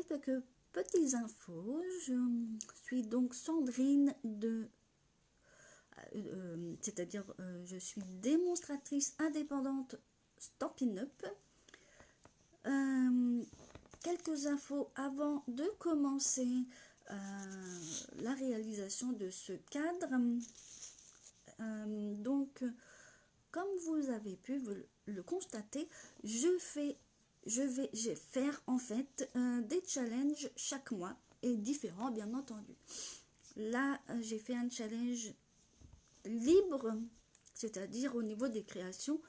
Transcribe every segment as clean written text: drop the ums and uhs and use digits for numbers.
quelques petites infos. Je suis donc Sandrine c'est-à-dire je suis démonstratrice indépendante Stampin' Up. Quelques infos avant de commencer la réalisation de ce cadre. Donc, comme vous avez pu le constater, je vais faire en fait des challenges chaque mois et différents bien entendu. Là, j'ai fait un challenge libre, c'est-à-dire au niveau des créations.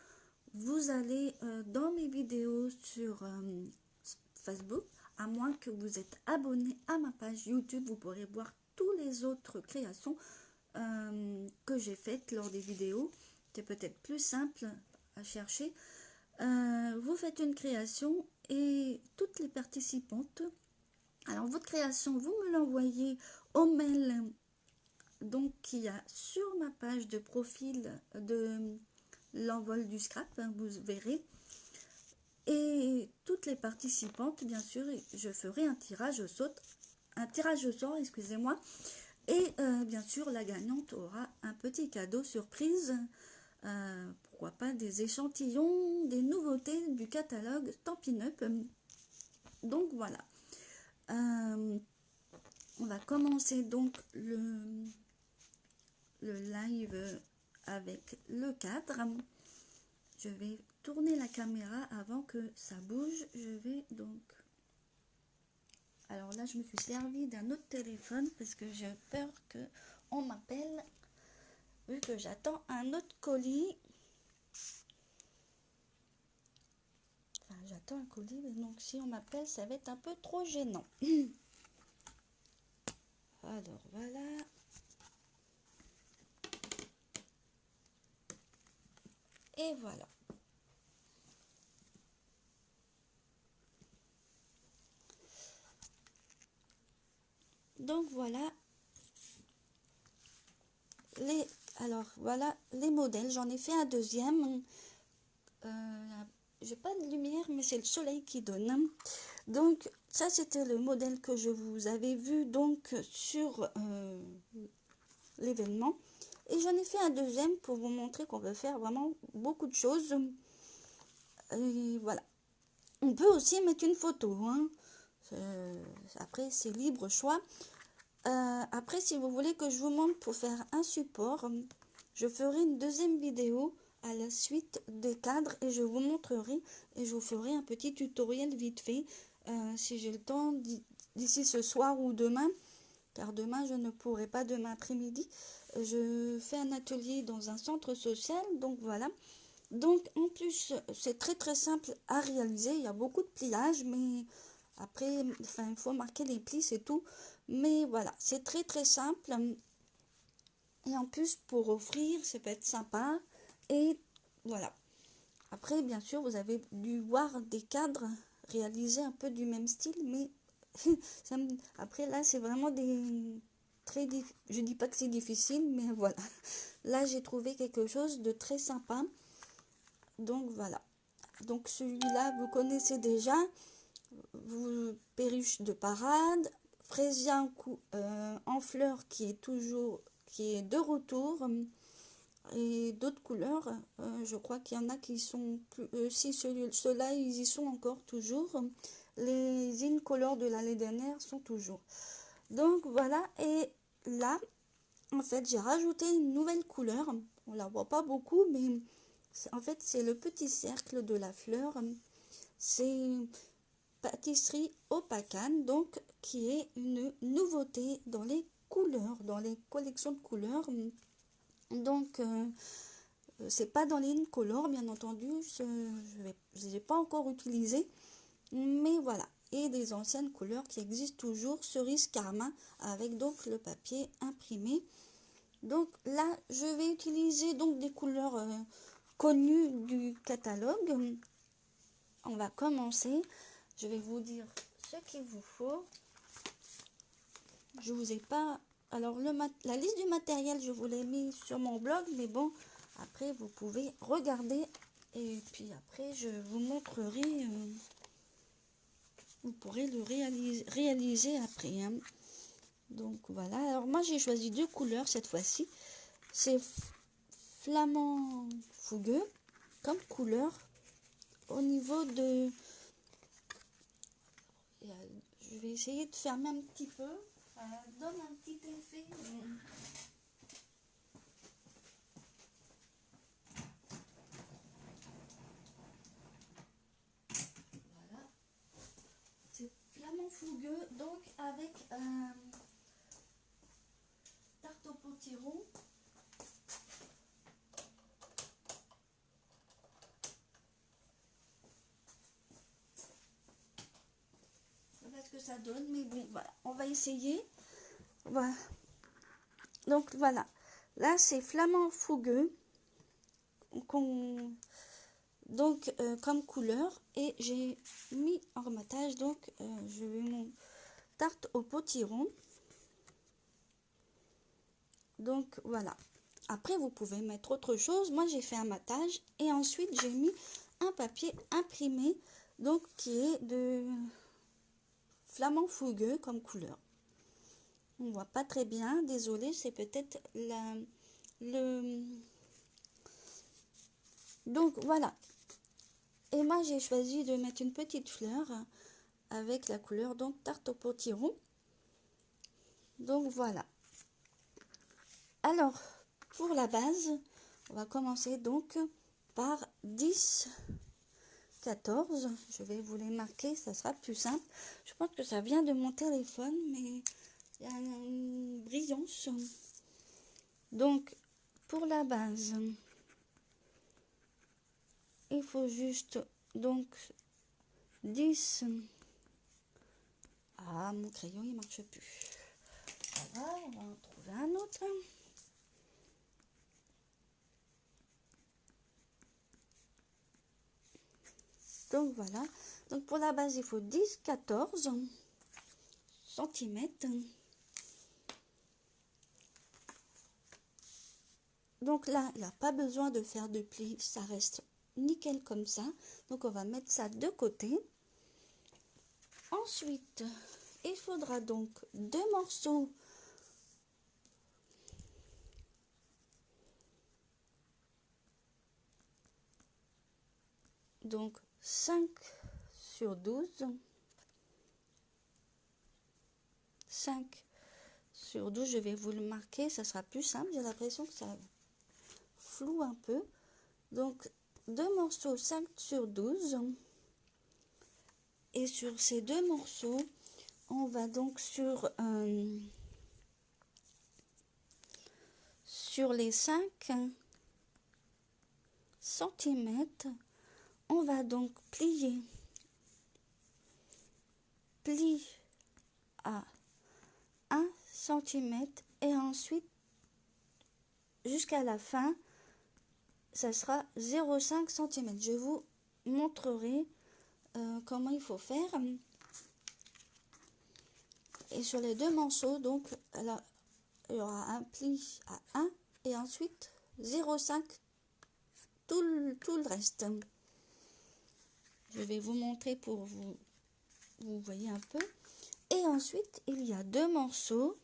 Vous allez dans mes vidéos sur Facebook, à moins que vous êtes abonné à ma page YouTube, vous pourrez voir toutes les autres créations que j'ai faites lors des vidéos. C'est peut-être plus simple à chercher. Vous faites une création et toutes les participantes, alors votre création, vous me l'envoyez au mail donc qu'il y a sur ma page de profil de l'envol du scrap, vous verrez. Et toutes les participantes, bien sûr, je ferai un tirage au sort, excusez-moi. Et bien sûr, la gagnante aura un petit cadeau surprise. Pourquoi pas des échantillons, des nouveautés du catalogue Stampin' Up. Donc voilà. On va commencer donc le live avec le cadre. Je vais tourner la caméra avant que ça bouge. Je vais donc... Alors là, je me suis servi d'un autre téléphone parce que j'ai peur qu'on m'appelle, vu que j'attends un autre colis. Enfin, j'attends un colis, mais donc si on m'appelle, ça va être un peu trop gênant. Alors voilà. Et voilà. Donc voilà les modèles. J'en ai fait un deuxième. J'ai pas de lumière, mais c'est le soleil qui donne. Donc ça, c'était le modèle que je vous avais vu donc sur l'événement. Et j'en ai fait un deuxième pour vous montrer qu'on peut faire vraiment beaucoup de choses. Et voilà. On peut aussi mettre une photo. Hein. Après, c'est libre choix. Après, si vous voulez que je vous montre pour faire un support, je ferai une deuxième vidéo à la suite des cadres et je vous montrerai et je vous ferai un petit tutoriel vite fait si j'ai le temps d'ici ce soir ou demain, car demain je ne pourrai pas, demain après-midi. Je fais un atelier dans un centre social, donc voilà. Donc en plus, c'est très très simple à réaliser. Il y a beaucoup de pliage, mais après, enfin, il faut marquer les plis, c'est tout. Mais voilà, c'est très très simple. Et en plus, pour offrir, ça peut être sympa. Et voilà. Après, bien sûr, vous avez dû voir des cadres réalisés un peu du même style, mais après, là, c'est vraiment des très je dis pas que c'est difficile, mais voilà. Là, j'ai trouvé quelque chose de très sympa. Donc voilà. Donc celui-là, vous connaissez déjà. Perruche de parade, fraisia en fleurs qui est de retour, et d'autres couleurs. Je crois qu'il y en a qui sont plus. Si ceux-là, ils y sont encore toujours. Les incolores de l'année dernière sont toujours. Donc voilà, et là, en fait, j'ai rajouté une nouvelle couleur. On la voit pas beaucoup, mais en fait, c'est le petit cercle de la fleur. C'est pâtisserie Opacan, donc qui est une nouveauté dans les couleurs, dans les collections de couleurs. Donc c'est pas dans les incolores, bien entendu, je les ai pas encore utilisé, mais voilà. Et des anciennes couleurs qui existent toujours, cerise carmin, avec donc le papier imprimé. Donc là, je vais utiliser donc des couleurs connues du catalogue. On va commencer. Je vais vous dire ce qu'il vous faut. Je vous ai pas... Alors, la liste du matériel, je vous l'ai mis sur mon blog, mais bon, après, vous pouvez regarder. Et puis après, je vous montrerai vous pourrez le réaliser après, hein. Donc voilà, alors moi j'ai choisi 2 couleurs cette fois-ci. C'est flamant fougueux comme couleur. Au niveau de... Je vais essayer de fermer un petit peu. Ça donne un petit effet. Voilà. C'est flamant fougueux, donc avec tarte au potiron. Voilà ce que ça donne, mais bon, voilà, on va essayer. Voilà. Donc voilà, là c'est flamant fougueux. Donc comme couleur, et j'ai mis en rematage, donc je vais mon tarte au potiron. Donc voilà, après vous pouvez mettre autre chose. Moi j'ai fait un matage et ensuite j'ai mis un papier imprimé, donc qui est de flamant fougueux comme couleur. On voit pas très bien, désolé, c'est peut-être le... Donc voilà. Et moi j'ai choisi de mettre une petite fleur avec la couleur donc tarte au potiron. Donc voilà. Alors pour la base, on va commencer donc par 10, 14. Je vais vous les marquer, ça sera plus simple. Je pense que ça vient de mon téléphone, mais il y a une brillance. Donc pour la base, il faut juste donc 10. Ah, mon crayon il marche plus. Voilà, on va en trouver un autre. Donc voilà. Donc pour la base, il faut 10-14 centimètres. Donc là, il n'a pas besoin de faire de plis, ça reste nickel comme ça. Donc on va mettre ça de côté. Ensuite, il faudra donc 2 morceaux donc 5/12. 5/12, je vais vous le marquer, ça sera plus simple. J'ai l'impression que ça floue un peu. Donc 2 morceaux 5/12. Et sur ces 2 morceaux, on va donc sur les 5 centimètres, on va donc plier. Plie à 1 centimètre et ensuite jusqu'à la fin, ça sera 0,5 cm. Je vous montrerai comment il faut faire. Et sur les 2 morceaux, donc, alors, il y aura un pli à 1 et ensuite 0,5 tout le reste. Je vais vous montrer pour vous voyez un peu. Et ensuite, il y a 2 morceaux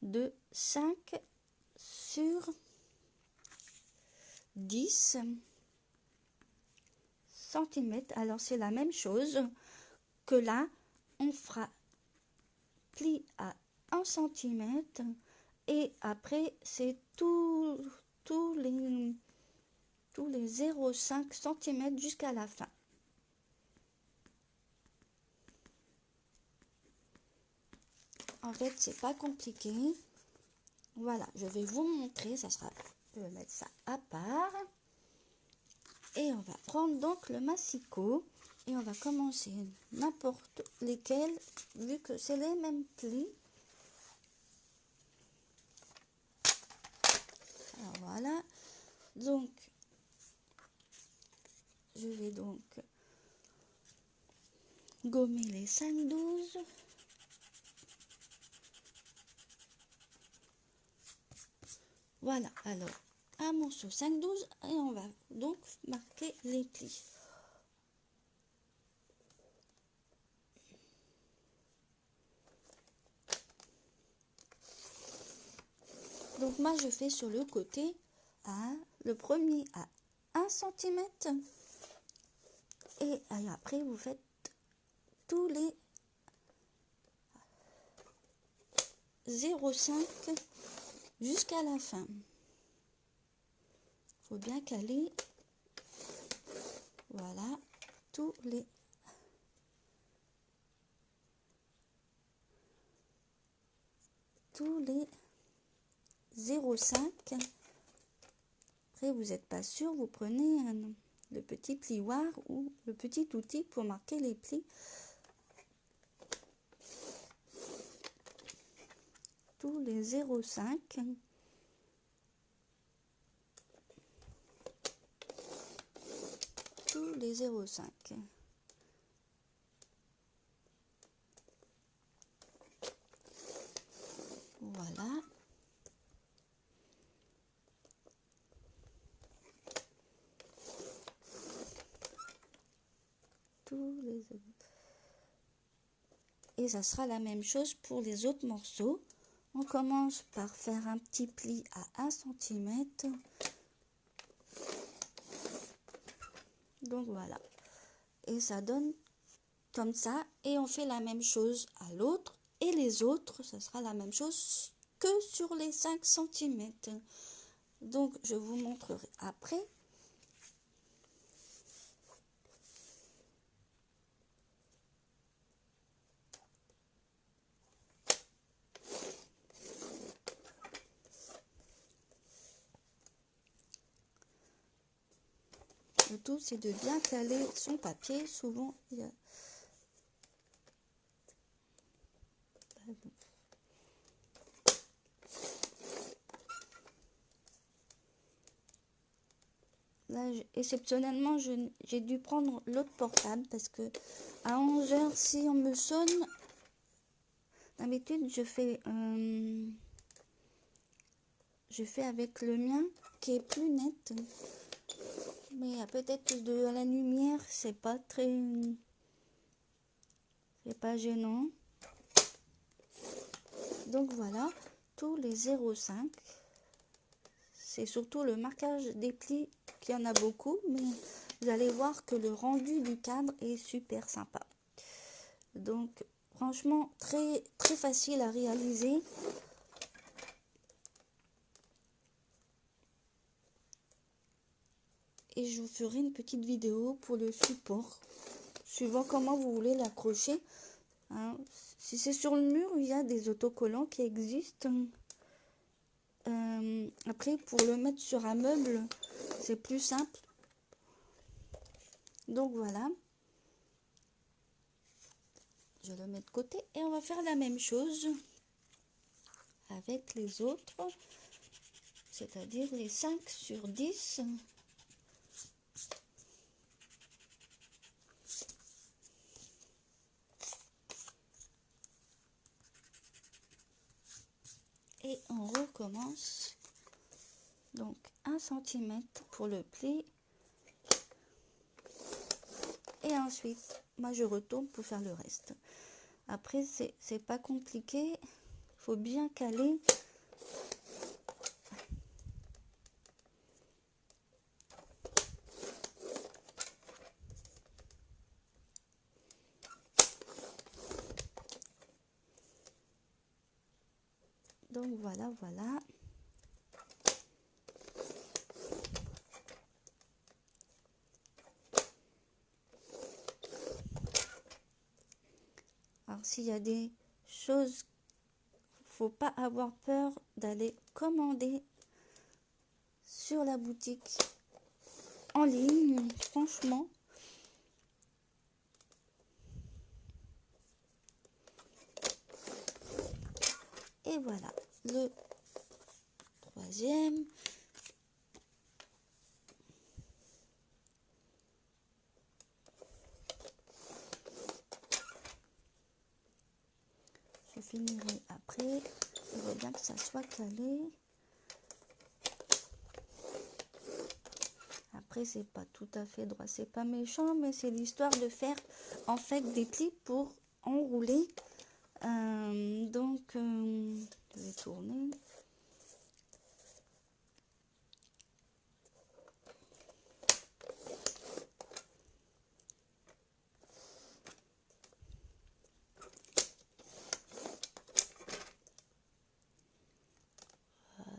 de 5/10 cm. Alors c'est la même chose que là, on fera pli à 1 cm et après c'est tous les 0,5 cm jusqu'à la fin. En fait, c'est pas compliqué. Voilà, je vais vous montrer, ça sera, je vais mettre ça à part. Et on va prendre donc le massicot et on va commencer n'importe lesquels, vu que c'est les mêmes plis. Alors voilà, donc je vais donc gommer les 5/12. Voilà, alors un morceau 5/12 et on va donc marquer les plis. Donc moi je fais sur le côté le premier à 1 cm et après vous faites tous les 0,5 jusqu'à la fin. Faut bien caler, voilà, tous les 0,5. Après vous n'êtes pas sûr, vous prenez le petit plioir ou le petit outil pour marquer les plis. Tous les 0,5. Tous les 0,5. Voilà. Tous les autres. Et ça sera la même chose pour les autres morceaux. On commence par faire un petit pli à 1 cm. Donc voilà. Et ça donne comme ça. Et on fait la même chose à l'autre. Et les autres, ça sera la même chose que sur les 5 cm. Donc je vous montrerai après. Le tout, c'est de bien caler son papier. Souvent, il y a... Là, exceptionnellement, j'ai dû prendre l'autre portable parce que à 11 h, si on me sonne, d'habitude, je fais avec le mien qui est plus net. Mais peut-être de la lumière, c'est pas gênant. Donc voilà, tous les 0,5. C'est surtout le marquage des plis qu'il y en a beaucoup, mais vous allez voir que le rendu du cadre est super sympa. Donc franchement, très très facile à réaliser. Et je vous ferai une petite vidéo pour le support, suivant comment vous voulez l'accrocher. Hein. Si c'est sur le mur, il y a des autocollants qui existent. Après, pour le mettre sur un meuble, c'est plus simple. Donc voilà. Je le mets de côté et on va faire la même chose avec les autres, c'est-à-dire les 5 sur 10. Et on recommence. Donc 1 cm pour le pli. Et ensuite, moi je retourne pour faire le reste. Après, c'est pas compliqué. Il faut bien caler. Donc voilà, voilà. Alors s'il y a des choses, faut pas avoir peur d'aller commander sur la boutique en ligne, franchement. Et voilà, le troisième. Je finirai après. Il faut bien que ça soit calé. après c'est pas tout à fait droit, c'est pas méchant, mais c'est l'histoire de faire en fait des plis pour enrouler. Donc je vais tourner.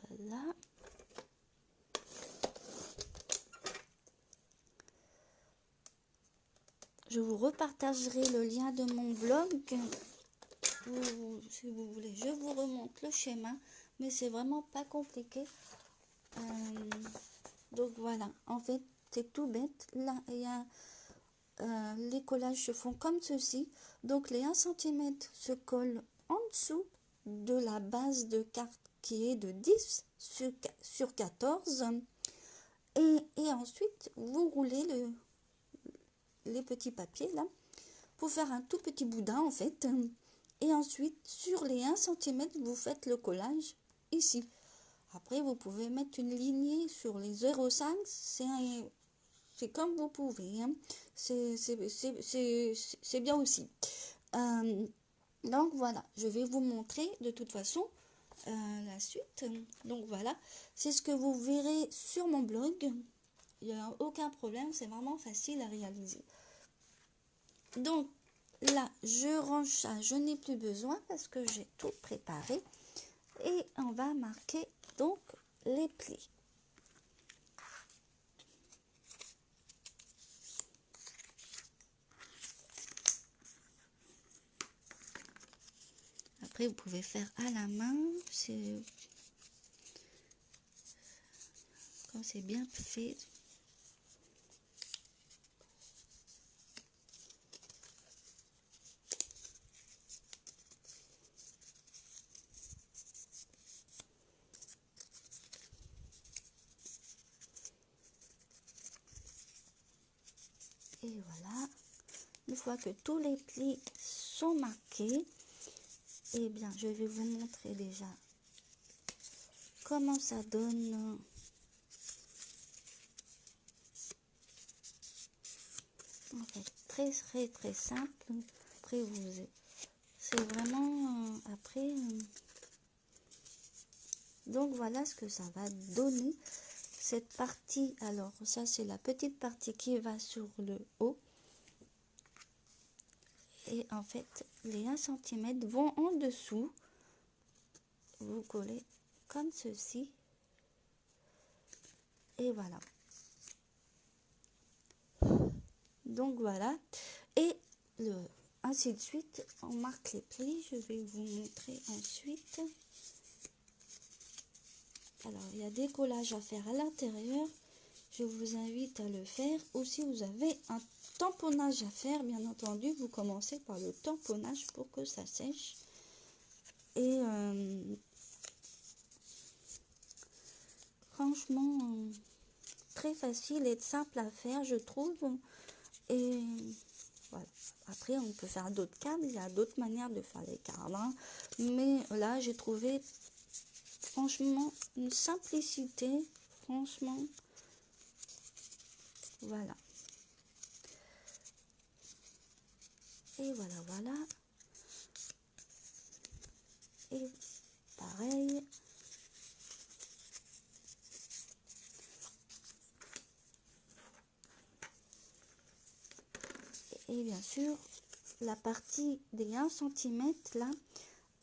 Voilà. Je vous repartagerai le lien de mon blog. Si vous voulez, je vous remonte le schéma, mais c'est vraiment pas compliqué. Donc voilà, en fait, c'est tout bête. Là, il y a les collages se font comme ceci. Donc les 1 cm se collent en dessous de la base de carte qui est de 10 sur 14. Et ensuite, vous roulez les petits papiers là pour faire un tout petit boudin en fait. Et ensuite, sur les 1 cm, vous faites le collage ici. Après, vous pouvez mettre une lignée sur les 0,5. C'est comme vous pouvez. Hein. C'est bien aussi. Donc voilà, je vais vous montrer de toute façon la suite. Donc voilà, c'est ce que vous verrez sur mon blog. Il n'y a aucun problème, c'est vraiment facile à réaliser. Donc là, je range ça, je n'ai plus besoin parce que j'ai tout préparé. Et on va marquer donc les plis. Après, vous pouvez faire à la main. Quand c'est bien fait. Et voilà, une fois que tous les plis sont marqués, eh bien, je vais vous montrer déjà comment ça donne. En fait, très simple. Après, c'est vraiment après. Donc voilà ce que ça va donner. Cette partie, alors ça c'est la petite partie qui va sur le haut. Et en fait, les 1 cm vont en dessous. Vous collez comme ceci. Et voilà. Donc voilà. Et ainsi de suite, on marque les plis. Je vais vous montrer ensuite. Alors, il y a des collages à faire à l'intérieur. Je vous invite à le faire. Ou si vous avez un tamponnage à faire, bien entendu, vous commencez par le tamponnage pour que ça sèche. Et franchement, très facile et simple à faire, je trouve. Et voilà. Après, on peut faire d'autres cadres. Il y a d'autres manières de faire les cadres. Hein. Mais là, j'ai trouvé franchement une simplicité. Franchement, voilà. Et voilà. Et pareil. Et bien sûr, la partie des 1 cm là,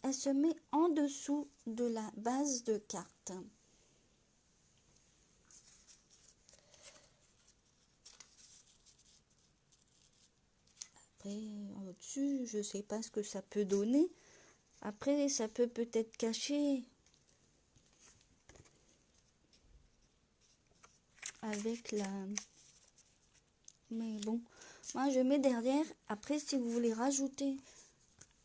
elle se met en dessous de la base de carte. Après, au-dessus, je sais pas ce que ça peut donner. Après, ça peut peut-être cacher avec la... Mais bon, moi je mets derrière. Après, si vous voulez rajouter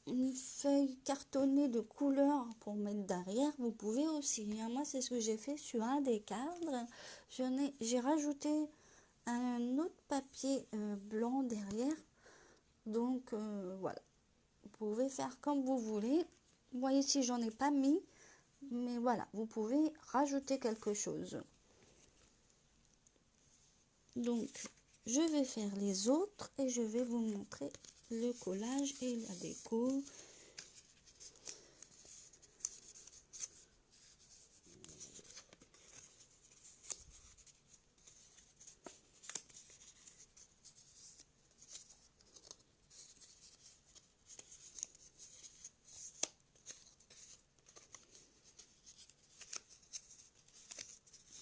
une feuille cartonnée de couleur pour mettre derrière, vous pouvez aussi. Moi, c'est ce que j'ai fait sur un des cadres. J'ai rajouté un autre papier blanc derrière. Donc, voilà. Vous pouvez faire comme vous voulez. Moi, ici, j'en ai pas mis. Mais voilà, vous pouvez rajouter quelque chose. Donc, je vais faire les autres et je vais vous montrer le collage et la déco.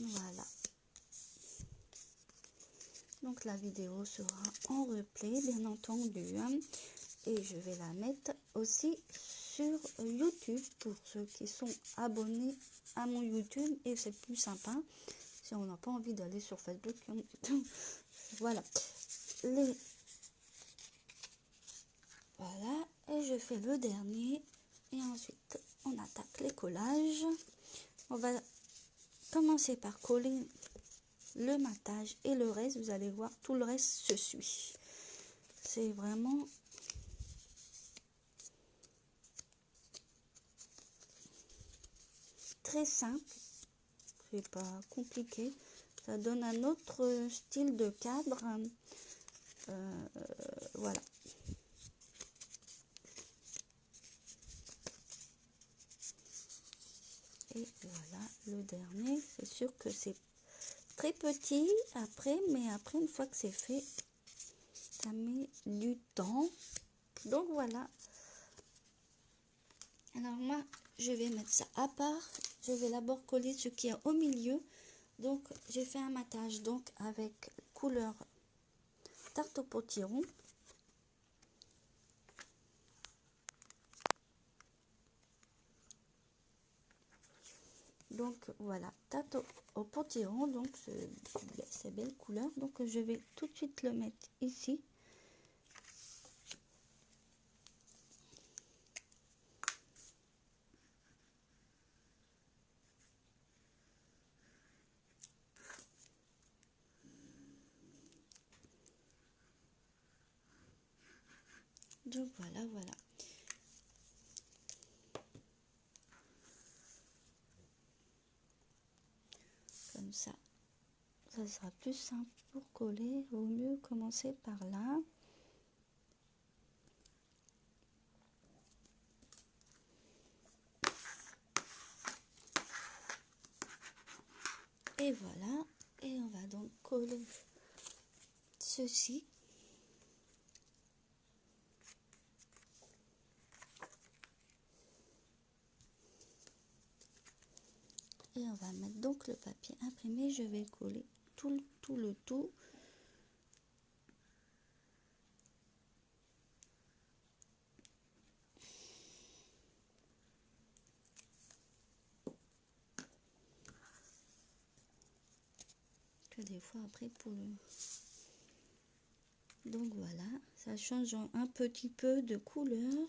Voilà. Donc la vidéo sera en replay, bien entendu, hein. Et je vais la mettre aussi sur YouTube pour ceux qui sont abonnés à mon YouTube. Et c'est plus sympa si on n'a pas envie d'aller sur Facebook. Voilà. Voilà. Et je fais le dernier. Et ensuite, on attaque les collages. On va commencer par coller le matage et le reste, vous allez voir, tout le reste se suit. C'est vraiment très simple, c'est pas compliqué, ça donne un autre style de cadre. Voilà. Et voilà le dernier. C'est sûr que c'est très petit après, mais après une fois que c'est fait, ça met du temps. Donc voilà. Alors moi, je vais mettre ça à part. Je vais d'abord coller ce qui est au milieu. Donc j'ai fait un matage donc avec couleur tarte au potiron. Donc voilà, tarte au potiron, donc c'est belle couleur. Donc je vais tout de suite le mettre ici. Donc voilà, voilà. Comme ça sera plus simple pour coller. Vaut mieux commencer par là. Et voilà. Et on va donc coller ceci. Et on va mettre donc le papier imprimé. Je vais coller tout. Que des fois après pour le... Donc voilà, ça change un petit peu de couleur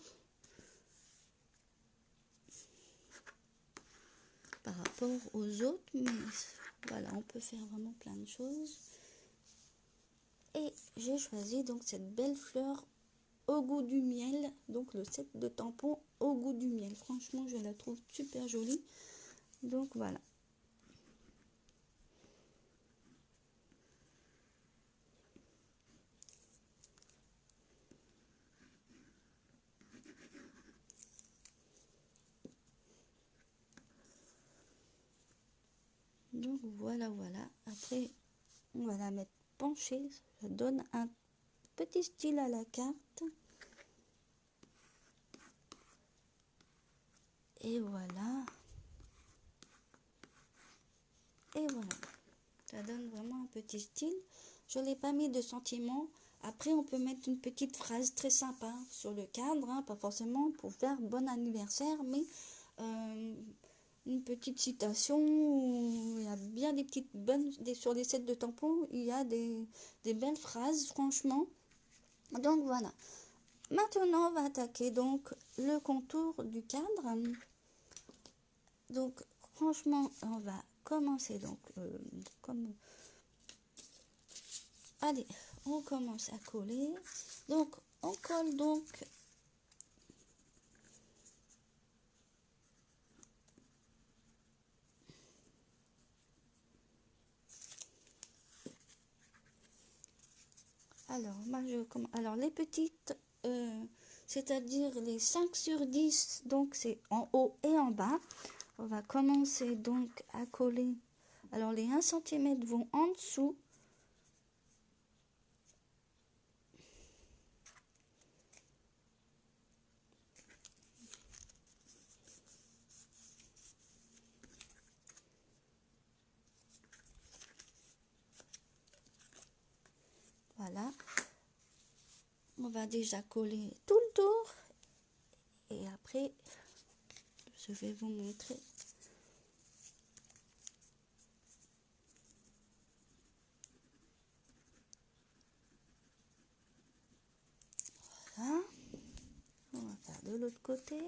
par rapport aux autres, mais voilà, on peut faire vraiment plein de choses. Et j'ai choisi donc cette belle fleur au goût du miel, donc le set de tampons au goût du miel. Franchement, je la trouve super jolie. Donc voilà. Donc voilà, voilà. Après, on va la mettre penchée. Ça donne un petit style à la carte. Et voilà. Et voilà. Ça donne vraiment un petit style. Je n'ai pas mis de sentiment. Après, on peut mettre une petite phrase très sympa sur le cadre. Hein, pas forcément pour faire bon anniversaire, mais une petite citation. Il y a bien des petites bonnes... sur les sets de tampons, il y a des belles phrases, franchement. Donc voilà. Maintenant, on va attaquer donc le contour du cadre. Donc, franchement, on va commencer donc comme... Allez, on commence à coller. Donc, on colle donc Alors, alors les petites, c'est-à-dire les 5 sur 10, donc c'est en haut et en bas. On va commencer donc à coller. Alors les 1 cm vont en dessous. Voilà. On va déjà coller tout le tour. Et après, je vais vous montrer. Voilà. On va faire de l'autre côté.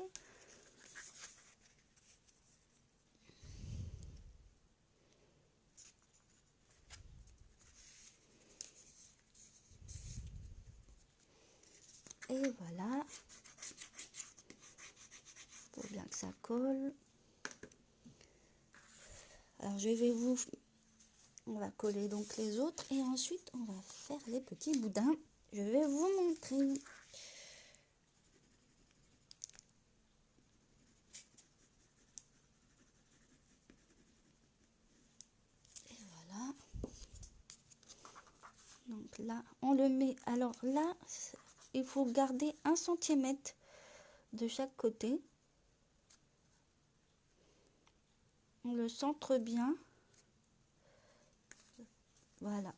Et voilà. Pour bien que ça colle. Alors je vais vous... On va coller donc les autres et ensuite on va faire les petits boudins. Je vais vous montrer. Et voilà. Donc là, on le met. Alors là, il faut garder 1 cm de chaque côté. On le centre bien. Voilà.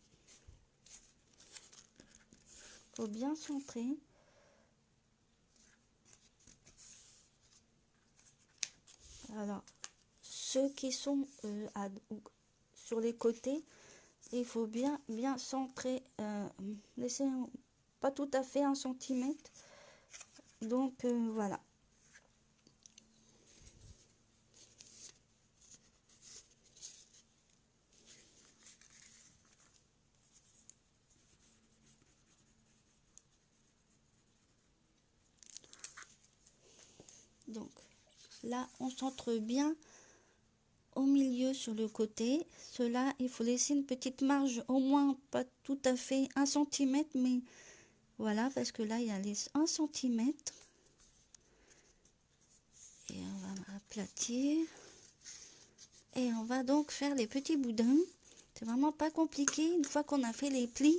Il faut bien centrer. Alors, ceux qui sont sur les côtés, il faut bien centrer. Laisser pas tout à fait 1 cm. Donc voilà. Donc là, on centre bien au milieu sur le côté. Cela, il faut laisser une petite marge, au moins pas tout à fait 1 cm, mais voilà, parce que là, il y a les 1 cm. Et on va aplatir. Et on va donc faire les petits boudins. C'est vraiment pas compliqué. Une fois qu'on a fait les plis,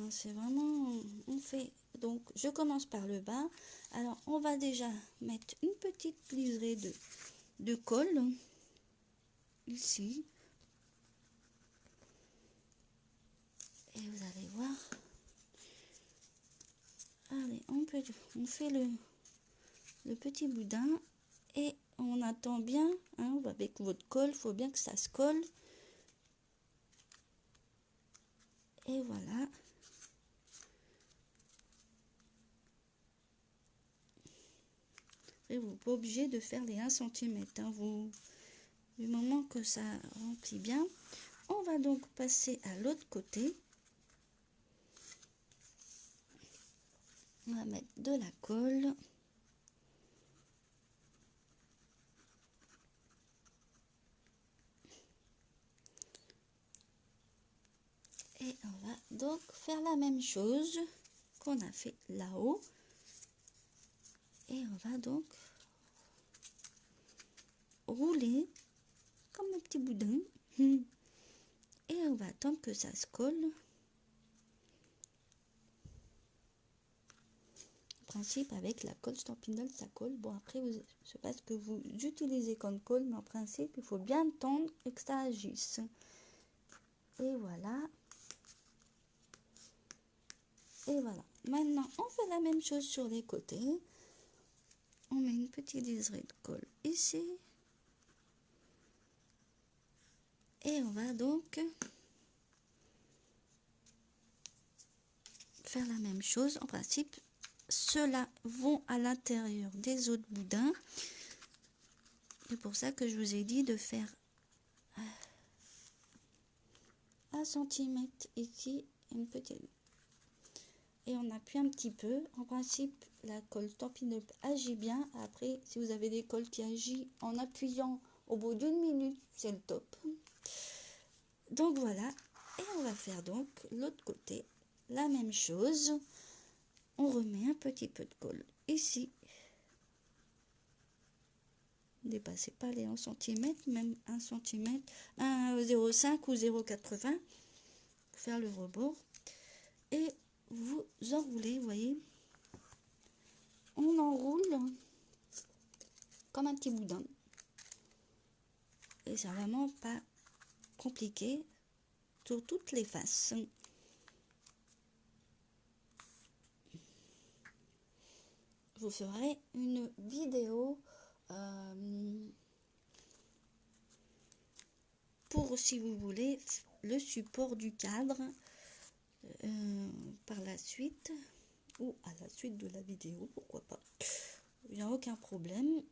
c'est vraiment... On fait... Donc, je commence par le bas. Alors, on va déjà mettre une petite liserée de colle. Ici. Et vous allez voir. Allez, on fait le petit boudin. Et on attend bien, hein, avec votre colle, il faut bien que ça se colle. Et voilà. Et vous n'êtes pas obligé de faire les 1 cm. Hein, du moment que ça remplit bien. On va donc passer à l'autre côté. On va mettre de la colle. Et on va donc faire la même chose qu'on a fait là-haut. Et on va donc rouler comme un petit boudin. Et on va attendre que ça se colle. Principe avec la colle Stampin' ça colle. Bon, après, je ne sais pas ce que vous utilisez comme colle, mais en principe, il faut bien tendre et que ça agisse. Et voilà. Et voilà. Maintenant, on fait la même chose sur les côtés. On met une petite liserée de colle ici. Et on va donc faire la même chose. En principe, ceux-là vont à l'intérieur des autres boudins. C'est pour ça que je vous ai dit de faire 1 cm ici, une petite. Et on appuie un petit peu. En principe, la colle Stampin' Up agit bien. Après, si vous avez des colles qui agissent en appuyant au bout d'1 minute, c'est le top. Donc voilà. Et on va faire donc l'autre côté. la même chose. On remet un petit peu de colle ici. Ne dépassez pas les 1 cm, même 1 cm, 1,05 ou 0,80 pour faire le rebord. Et vous enroulez, vous voyez. On enroule comme un petit boudin. Et c'est vraiment pas compliqué sur toutes les faces. Je vous ferai une vidéo pour, si vous voulez, le support du cadre par la suite, ou à la suite de la vidéo, pourquoi pas. Il n'y a aucun problème,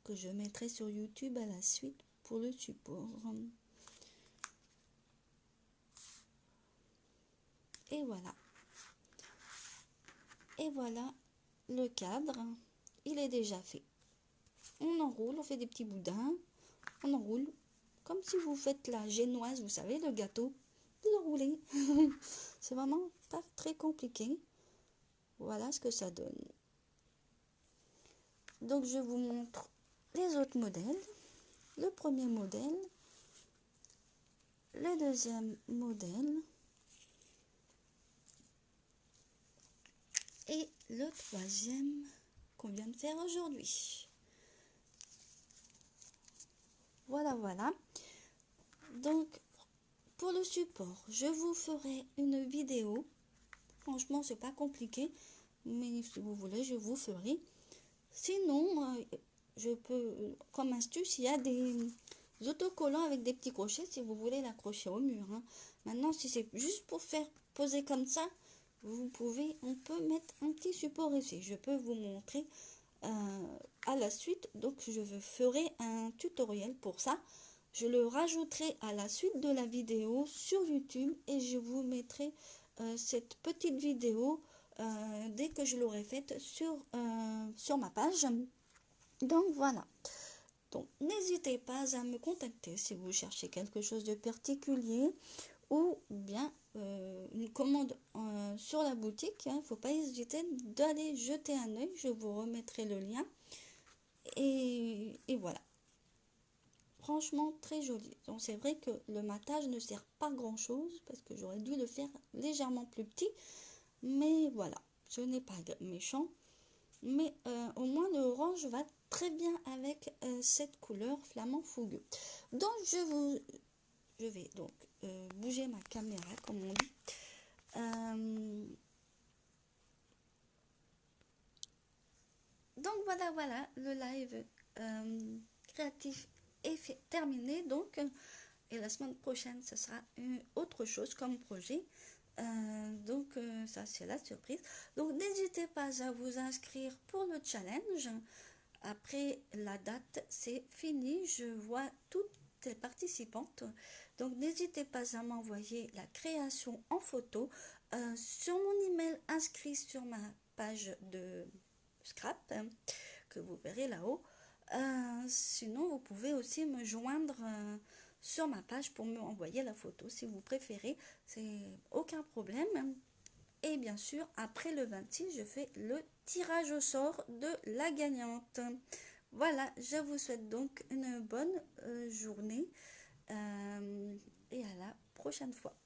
que je mettrai sur YouTube à la suite pour le support. Et voilà. Et voilà le cadre, il est déjà fait. On enroule, on fait des petits boudins, on enroule, comme si vous faites la génoise, vous savez, le gâteau, vous enroulez. C'est vraiment pas très compliqué. Voilà ce que ça donne. Donc je vous montre les autres modèles. Le premier modèle, le deuxième modèle et le troisième qu'on vient de faire aujourd'hui. Voilà, voilà. Donc, pour le support, je vous ferai une vidéo. Franchement, c'est pas compliqué, mais si vous voulez, je vous ferai. Sinon, je peux, comme astuce, il y a des autocollants avec des petits crochets si vous voulez l'accrocher au mur. Hein. Maintenant, si c'est juste pour faire poser comme ça, on peut mettre un petit support ici. Je peux vous montrer à la suite. Donc, je ferai un tutoriel pour ça. Je le rajouterai à la suite de la vidéo sur YouTube et je vous mettrai cette petite vidéo dès que je l'aurai faite sur ma page. Donc voilà. Donc n'hésitez pas à me contacter si vous cherchez quelque chose de particulier ou bien une commande sur la boutique. Il ne faut pas hésiter d'aller jeter un œil. Je vous remettrai le lien. Et voilà. Franchement très joli. Donc c'est vrai que le matage ne sert pas grand chose parce que j'aurais dû le faire légèrement plus petit, mais voilà, ce n'est pas méchant, mais au moins le orange va très bien avec cette couleur flamand fougueux. Donc je vais donc bouger ma caméra comme on dit. Donc voilà, le live créatif est terminé. Donc, et la semaine prochaine, ce sera autre chose comme projet. Ça, c'est la surprise. Donc, n'hésitez pas à vous inscrire pour le challenge. Après la date, c'est fini. Je vois toutes les participantes. Donc, n'hésitez pas à m'envoyer la création en photo sur mon email inscrit sur ma page de Scrap que vous verrez là-haut. Sinon, vous pouvez aussi me joindre sur ma page pour me envoyer la photo si vous préférez. C'est aucun problème. Et bien sûr, après le 26, je fais le tirage au sort de la gagnante. Voilà, je vous souhaite donc une bonne journée et à la prochaine fois.